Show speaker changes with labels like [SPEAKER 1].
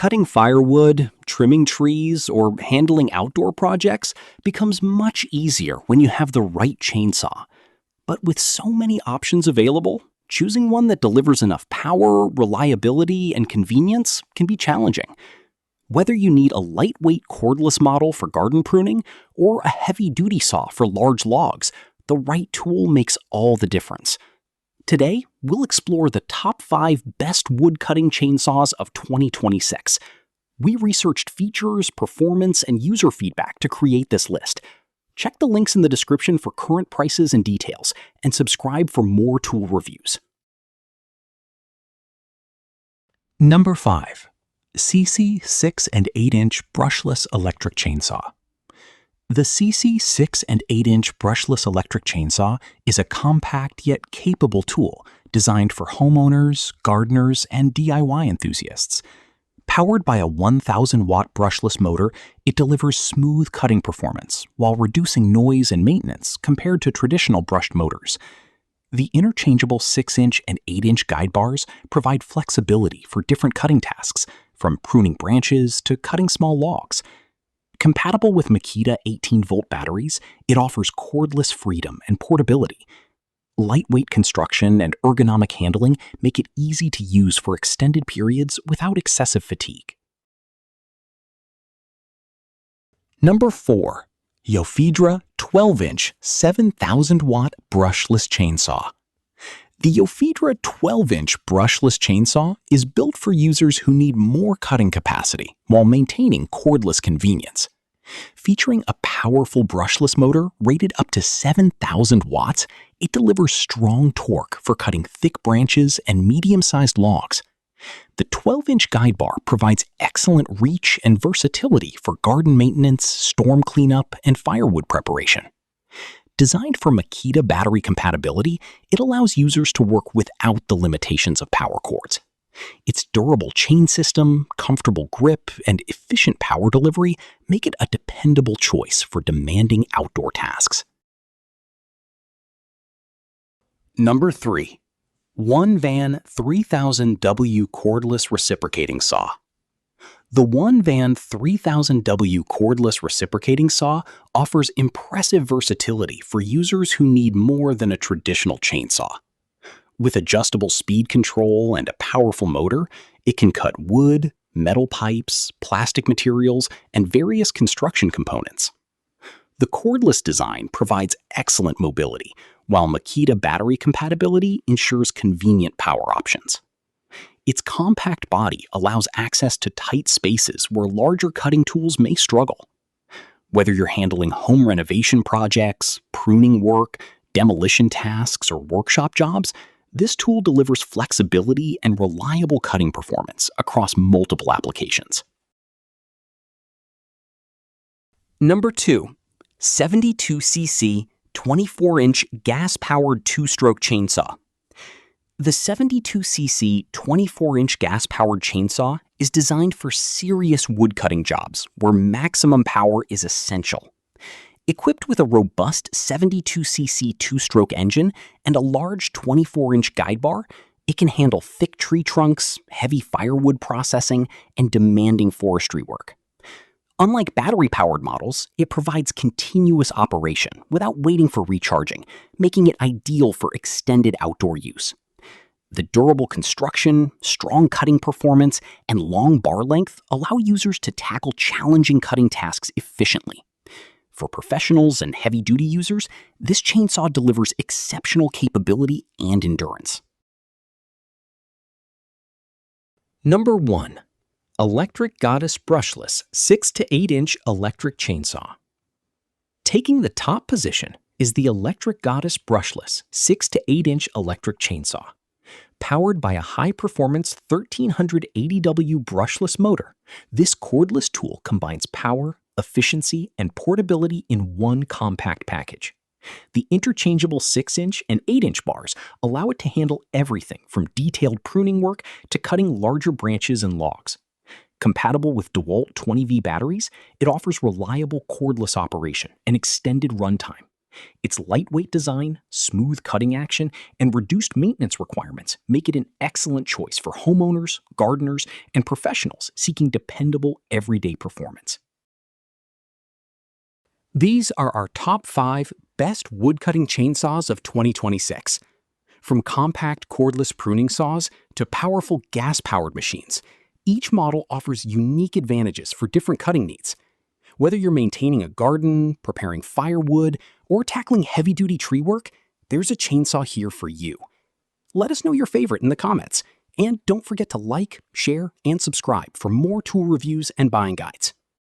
[SPEAKER 1] Cutting firewood, trimming trees, or handling outdoor projects becomes much easier when you have the right chainsaw. But with so many options available, choosing one that delivers enough power, reliability, and convenience can be challenging. Whether you need a lightweight cordless model for garden pruning or a heavy-duty saw for large logs, the right tool makes all the difference. Today, we'll explore the top 5 best wood-cutting chainsaws of 2026. We researched features, performance, and user feedback to create this list. Check the links in the description for current prices and details, and subscribe for more tool reviews.
[SPEAKER 2] Number 5. Seesii 6 and 8-inch Brushless Electric Chainsaw. The Seesii 6 and 8-inch Brushless Electric Chainsaw is a compact yet capable tool designed for homeowners, gardeners, and DIY enthusiasts. Powered by a 1,000-watt brushless motor, it delivers smooth cutting performance while reducing noise and maintenance compared to traditional brushed motors. The interchangeable 6-inch and 8-inch guide bars provide flexibility for different cutting tasks, from pruning branches to cutting small logs. Compatible with Makita 18-volt batteries, it offers cordless freedom and portability. Lightweight construction and ergonomic handling make it easy to use for extended periods without excessive fatigue. Number 4. YOFIDRA 12-inch 7,000-watt brushless chainsaw. The YOFIDRA 12-inch brushless chainsaw is built for users who need more cutting capacity while maintaining cordless convenience. Featuring a powerful brushless motor rated up to 7,000 watts, it delivers strong torque for cutting thick branches and medium-sized logs. The 12-inch guide bar provides excellent reach and versatility for garden maintenance, storm cleanup, and firewood preparation. Designed for Makita battery compatibility, it allows users to work without the limitations of power cords. Its durable chain system, comfortable grip, and efficient power delivery make it a dependable choice for demanding outdoor tasks.
[SPEAKER 1] Number 3. ONEVAN 3000W Cordless Reciprocating Saw. The ONEVAN 3000W Cordless Reciprocating Saw offers impressive versatility for users who need more than a traditional chainsaw. With adjustable speed control and a powerful motor, it can cut wood, metal pipes, plastic materials, and various construction components. The cordless design provides excellent mobility, while Makita battery compatibility ensures convenient power options. Its compact body allows access to tight spaces where larger cutting tools may struggle. Whether you're handling home renovation projects, pruning work, demolition tasks, or workshop jobs, this tool delivers flexibility and reliable cutting performance across multiple applications. Number 2. 72cc 24-inch gas-powered 2-stroke chainsaw. The 72cc 24-inch gas-powered chainsaw is designed for serious wood-cutting jobs where maximum power is essential. Equipped with a robust 72cc 2-stroke engine and a large 24-inch guide bar, it can handle thick tree trunks, heavy firewood processing, and demanding forestry work. Unlike battery-powered models, it provides continuous operation without waiting for recharging, making it ideal for extended outdoor use. The durable construction, strong cutting performance, and long bar length allow users to tackle challenging cutting tasks efficiently. For professionals and heavy-duty users, this chainsaw delivers exceptional capability and endurance. Number 1. Electric Goddess Brushless 6 to 8-inch Electric Chainsaw. Taking the top position is the Electric Goddess Brushless 6 to 8-inch Electric Chainsaw. Powered by a high-performance 1380W brushless motor, this cordless tool combines power, efficiency, and portability in one compact package. The interchangeable 6-inch and 8-inch bars allow it to handle everything from detailed pruning work to cutting larger branches and logs. Compatible with DeWalt 20V batteries, it offers reliable cordless operation and extended runtime, Its lightweight design, smooth cutting action, and reduced maintenance requirements make it an excellent choice for homeowners, gardeners, and professionals seeking dependable everyday performance. These are our top 5 best woodcutting chainsaws of 2026. From compact cordless pruning saws to powerful gas-powered machines, each model offers unique advantages for different cutting needs. Whether you're maintaining a garden, preparing firewood, or tackling heavy-duty tree work, there's a chainsaw here for you. Let us know your favorite in the comments, and don't forget to like, share, and subscribe for more tool reviews and buying guides.